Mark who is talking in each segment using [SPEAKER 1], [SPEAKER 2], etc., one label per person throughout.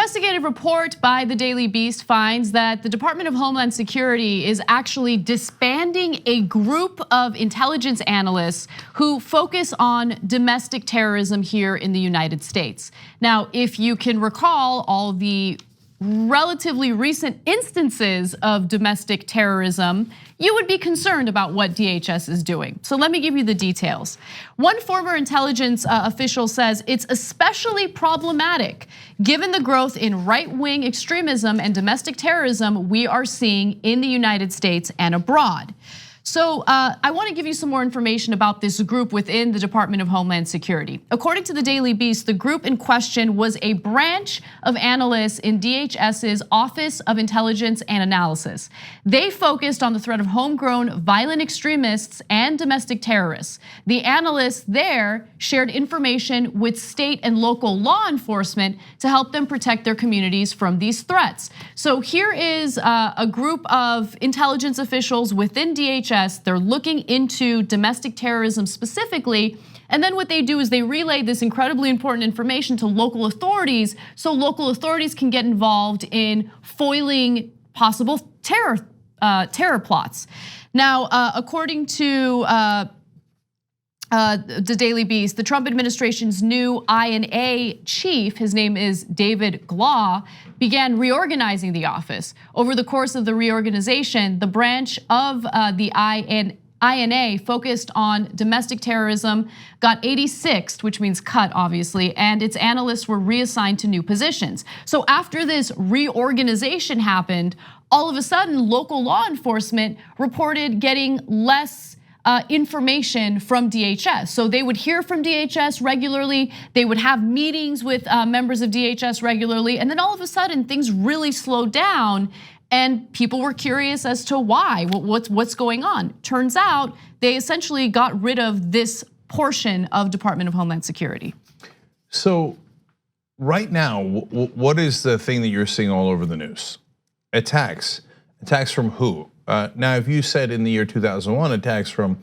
[SPEAKER 1] investigative report by the Daily Beast finds that the Department of Homeland Security is actually disbanding a group of intelligence analysts who focus on domestic terrorism here in the United States. Now, if you can recall all the relatively recent instances of domestic terrorism, you would be concerned about what DHS is doing. So let me give you the details. One former intelligence official says it's especially problematic given the growth in right-wing extremism and domestic terrorism we are seeing in the United States and abroad. So I want to give you some more information about this group within the Department of Homeland Security. According to the Daily Beast, the group in question was a branch of analysts in DHS's Office of Intelligence and Analysis. They focused on the threat of homegrown violent extremists and domestic terrorists. The analysts there shared information with state and local law enforcement to help them protect their communities from these threats. So here is a group of intelligence officials within DHS. They're looking into domestic terrorism specifically. And then what they do is they relay this incredibly important information to local authorities so local authorities can get involved in foiling possible terror plots. Now, according to the Daily Beast, the Trump administration's new INA chief, his name is David Glaw, began reorganizing the office. Over the course of the reorganization, the branch of the INA focused on domestic terrorism got 86th, which means cut obviously, and its analysts were reassigned to new positions. So after this reorganization happened, all of a sudden local law enforcement reported getting less information from DHS. So they would hear from DHS regularly, they would have meetings with members of DHS regularly, and then all of a sudden things really slowed down and people were curious as to why, what's going on. Turns out they essentially got rid of this portion of Department of Homeland Security.
[SPEAKER 2] So right now, what is the thing that you're seeing all over the news? Attacks from who? Now, if you said in the year 2001 attacks from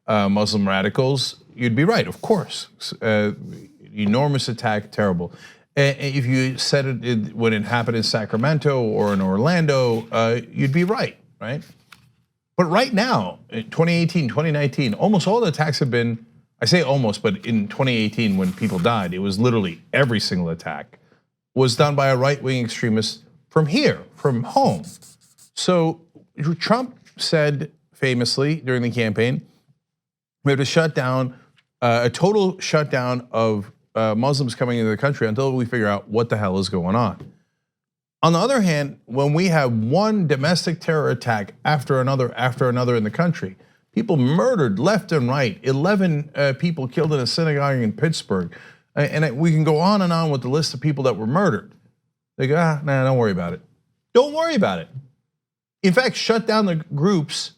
[SPEAKER 2] Muslim radicals, you'd be right, of course. Enormous attack, terrible. If you said it when it happened in Sacramento or in Orlando, you'd be right? But right now, in 2018, 2019, almost all the attacks have been, I say almost, but in 2018 when people died, it was literally every single attack was done by a right-wing extremist from here, from home. So Trump said famously during the campaign, we have to shut down, a total shutdown of Muslims coming into the country until we figure out what the hell is going on. On the other hand, when we have one domestic terror attack after another in the country, people murdered left and right, 11 people killed in a synagogue in Pittsburgh, and we can go on and on with the list of people that were murdered. They go, nah, don't worry about it. Don't worry about it. In fact, shut down the groups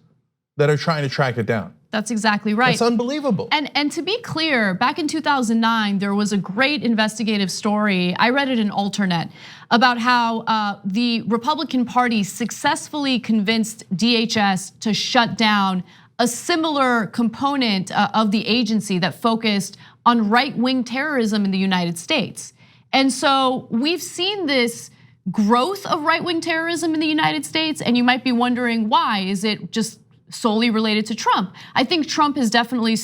[SPEAKER 2] that are trying to track it down.
[SPEAKER 1] That's exactly right.
[SPEAKER 2] It's unbelievable.
[SPEAKER 1] And to be clear, back in 2009, there was a great investigative story. I read it in Alternet about how the Republican Party successfully convinced DHS to shut down a similar component of the agency that focused on right-wing terrorism in the United States. And so we've seen this growth of right-wing terrorism in the United States, and you might be wondering why. Is it just solely related to Trump? I think Trump has definitely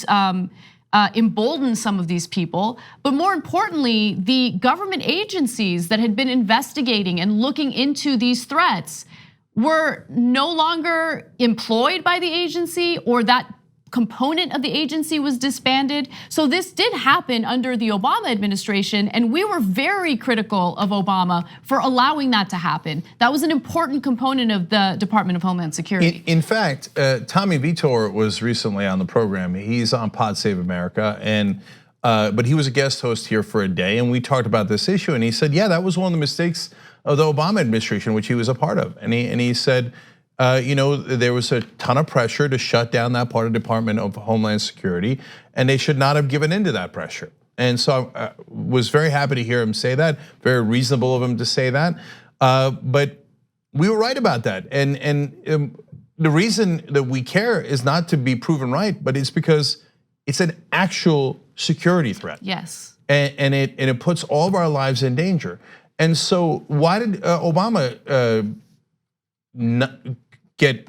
[SPEAKER 1] emboldened some of these people, but more importantly, the government agencies that had been investigating and looking into these threats were no longer employed by the agency, or that component of the agency was disbanded. So this did happen under the Obama administration, and we were very critical of Obama for allowing that to happen. That was an important component of the Department of Homeland Security.
[SPEAKER 2] In fact, Tommy Vitor was recently on the program. He's on Pod Save America, and but he was a guest host here for a day, and we talked about this issue, and he said, yeah, that was one of the mistakes of the Obama administration, which he was a part of. And he said, there was a ton of pressure to shut down that part of the Department of Homeland Security, and they should not have given into that pressure. And so I was very happy to hear him say that, very reasonable of him to say that. But we were right about that. And the reason that we care is not to be proven right, but it's because it's an actual security threat.
[SPEAKER 1] Yes.
[SPEAKER 2] And it puts all of our lives in danger. And so why did Obama get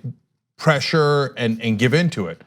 [SPEAKER 2] pressure and give into it?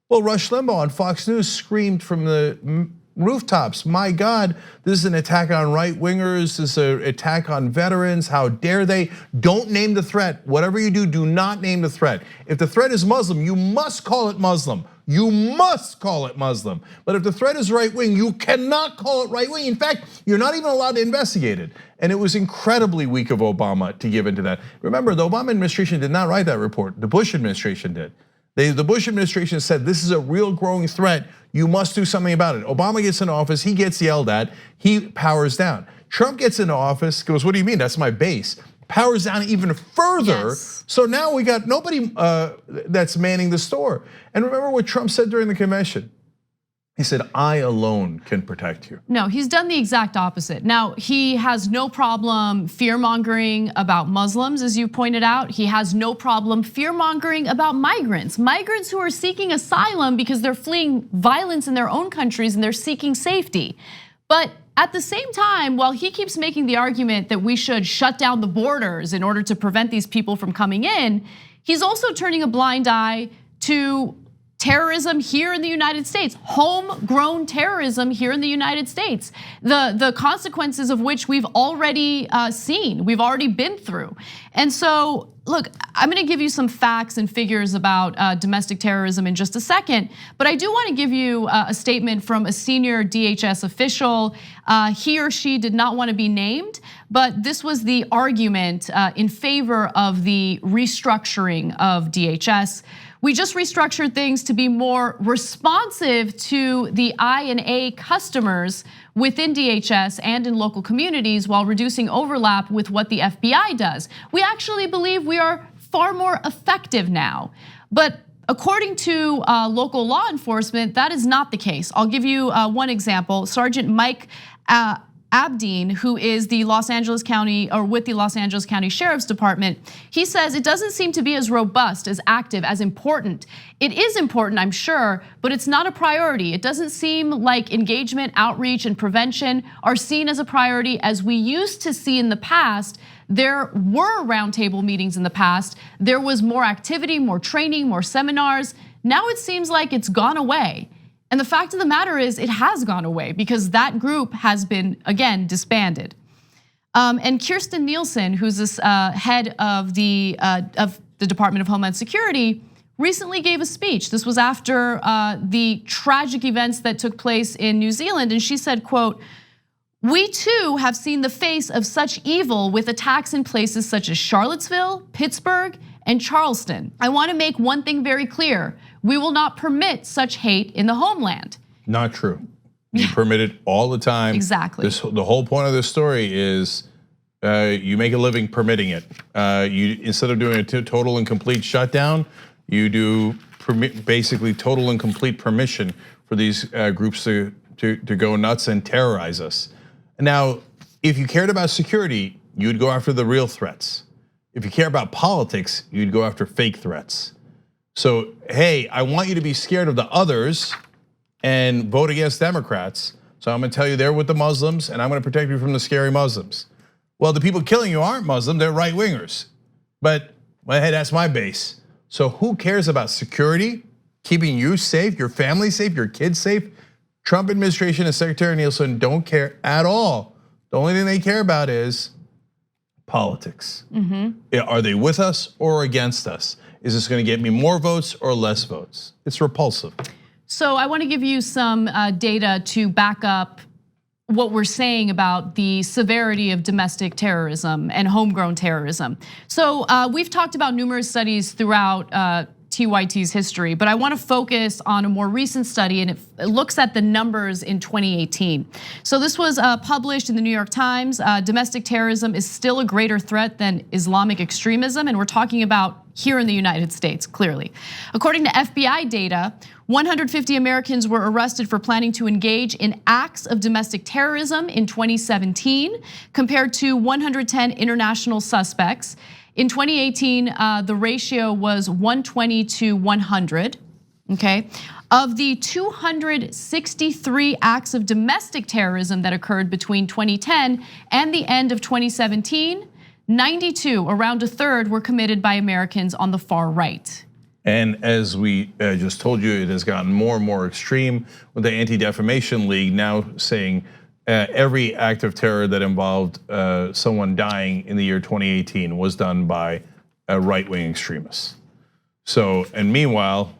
[SPEAKER 2] Well, Rush Limbaugh on Fox News screamed from the rooftops, my God, this is an attack on right-wingers, this is an attack on veterans, how dare they? Don't name the threat. Whatever you do not name the threat. If the threat is Muslim, you must call it Muslim. You must call it Muslim. But if the threat is right-wing, you cannot call it right-wing. In fact, you're not even allowed to investigate it. And it was incredibly weak of Obama to give into that. Remember, the Obama administration did not write that report. The Bush administration did. The Bush administration said this is a real growing threat. You must do something about it. Obama gets into office, he gets yelled at, he powers down. Trump gets into office, goes, what do you mean? That's my base. Powers down even further. Yes. So now we got nobody that's manning the store. And remember what Trump said during the convention? He said, I alone can protect you.
[SPEAKER 1] No, he's done the exact opposite. Now, he has no problem fear-mongering about Muslims, as you pointed out. He has no problem fear-mongering about migrants. Migrants who are seeking asylum because they're fleeing violence in their own countries and they're seeking safety. But at the same time, while he keeps making the argument that we should shut down the borders in order to prevent these people from coming in, he's also turning a blind eye to terrorism here in the United States, homegrown terrorism here in the United States, the consequences of which we've already seen, we've already been through. And so, look, I'm gonna give you some facts and figures about domestic terrorism in just a second, but I do wanna give you a statement from a senior DHS official. He or she did not wanna be named, but this was the argument in favor of the restructuring of DHS. We just restructured things to be more responsive to the I&A customers within DHS and in local communities while reducing overlap with what the FBI does. We actually believe we are far more effective now. But according to local law enforcement, that is not the case. I'll give you one example. Sergeant Mike Abdeen, who is the Los Angeles County or with the Los Angeles County Sheriff's Department, he says it doesn't seem to be as robust, as active, as important. It is important, I'm sure, but it's not a priority. It doesn't seem like engagement, outreach, and prevention are seen as a priority as we used to see in the past. There were roundtable meetings in the past. There was more activity, more training, more seminars. Now it seems like it's gone away. And the fact of the matter is it has gone away because that group has been, again, disbanded. And Kirstjen Nielsen, who's this head of the Department of Homeland Security, recently gave a speech. This was after the tragic events that took place in New Zealand. And she said, quote, "We too have seen the face of such evil with attacks in places such as Charlottesville, Pittsburgh, and Charleston. I want to make one thing very clear. We will not permit such hate in the homeland."
[SPEAKER 2] Not true. You permit it all the time.
[SPEAKER 1] Exactly.
[SPEAKER 2] The whole point of this story is you make a living permitting it. You instead of doing a total and complete shutdown, you do basically total and complete permission for these groups to go nuts and terrorize us. Now, if you cared about security, you'd go after the real threats. If you care about politics, you'd go after fake threats. So, hey, I want you to be scared of the others and vote against Democrats. So I'm gonna tell you they're with the Muslims and I'm gonna protect you from the scary Muslims. Well, the people killing you aren't Muslim, they're right wingers. But, well, hey, that's my base. So who cares about security, keeping you safe, your family safe, your kids safe? Trump administration and Secretary Nielsen don't care at all. The only thing they care about is politics. Are they with us or against us? Is this gonna get me more votes or less votes? It's repulsive.
[SPEAKER 1] So I wanna give you some data to back up what we're saying about the severity of domestic terrorism and homegrown terrorism. So we've talked about numerous studies throughout TYT's history, but I wanna focus on a more recent study and it looks at the numbers in 2018. So this was published in the New York Times. Domestic terrorism is still a greater threat than Islamic extremism, and we're talking about here in the United States, clearly. According to FBI data, 150 Americans were arrested for planning to engage in acts of domestic terrorism in 2017, compared to 110 international suspects. In 2018, the ratio was 120 to 100. Okay. Of the 263 acts of domestic terrorism that occurred between 2010 and the end of 2017, 92, around a third, were committed by Americans on the far right.
[SPEAKER 2] And as we just told you, it has gotten more and more extreme with the Anti-Defamation League now saying every act of terror that involved someone dying in the year 2018 was done by a right-wing extremist. So, and meanwhile,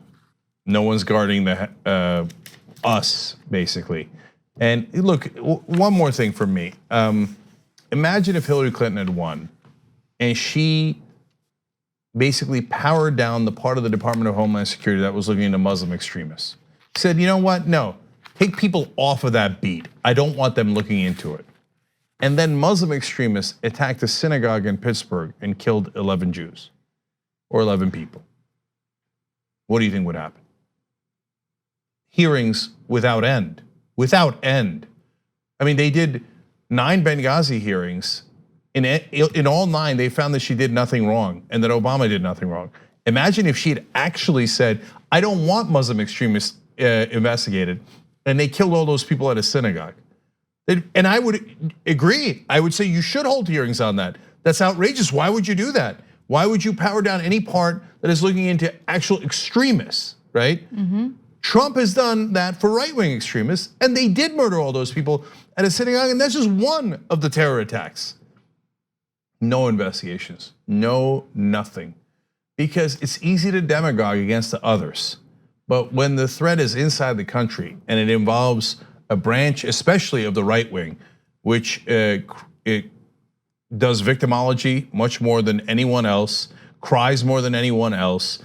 [SPEAKER 2] no one's guarding the us, basically. And look, one more thing for me. Imagine if Hillary Clinton had won and she basically powered down the part of the Department of Homeland Security that was looking into Muslim extremists. Said, you know what, no, take people off of that beat. I don't want them looking into it. And then Muslim extremists attacked a synagogue in Pittsburgh and killed 11 Jews or 11 people. What do you think would happen? Hearings without end, without end. I mean, they did 9 Benghazi hearings. In all 9, they found that she did nothing wrong and that Obama did nothing wrong. Imagine if she had actually said, I don't want Muslim extremists investigated, and they killed all those people at a synagogue. And I would agree. I would say you should hold hearings on that. That's outrageous. Why would you do that? Why would you power down any part that is looking into actual extremists, right? Trump has done that for right-wing extremists, and they did murder all those people at a synagogue, and that's just one of the terror attacks. No investigations, no nothing. Because it's easy to demagogue against the others. But when the threat is inside the country and it involves a branch, especially of the right wing, which it does victimology much more than anyone else, cries more than anyone else,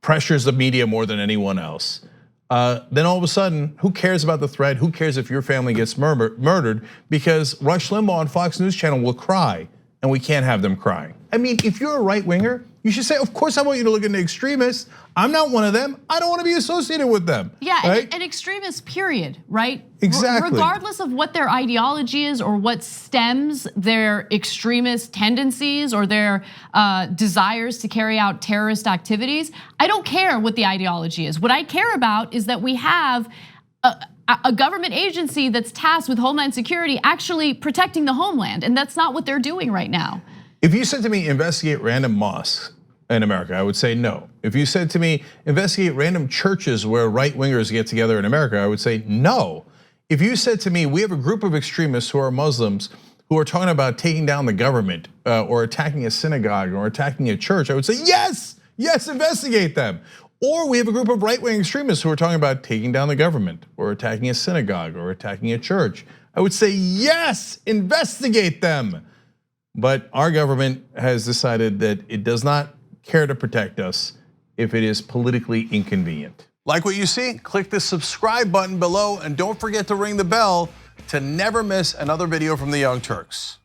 [SPEAKER 2] pressures the media more than anyone else, then all of a sudden, who cares about the threat? Who cares if your family gets murdered? Because Rush Limbaugh on Fox News Channel will cry, and we can't have them crying. I mean, if you're a right winger, you should say, of course I want you to look into extremists. I'm not one of them. I don't want to be associated with them.
[SPEAKER 1] Yeah,
[SPEAKER 2] right?
[SPEAKER 1] an extremist, period, right?
[SPEAKER 2] Exactly.
[SPEAKER 1] Regardless of what their ideology is or what stems their extremist tendencies or their desires to carry out terrorist activities, I don't care what the ideology is. What I care about is that we have a government agency that's tasked with Homeland Security actually protecting the homeland, and that's not what they're doing right now.
[SPEAKER 2] If you said to me, investigate random mosques in America, I would say no. If you said to me, investigate random churches where right-wingers get together in America, I would say no. If you said to me, we have a group of extremists who are Muslims who are talking about taking down the government or attacking a synagogue or attacking a church, I would say yes, yes, investigate them. Or we have a group of right-wing extremists who are talking about taking down the government or attacking a synagogue or attacking a church. I would say yes, investigate them. But our government has decided that it does not care to protect us if it is politically inconvenient. Like what you see? Click the subscribe button below and don't forget to ring the bell to never miss another video from the Young Turks.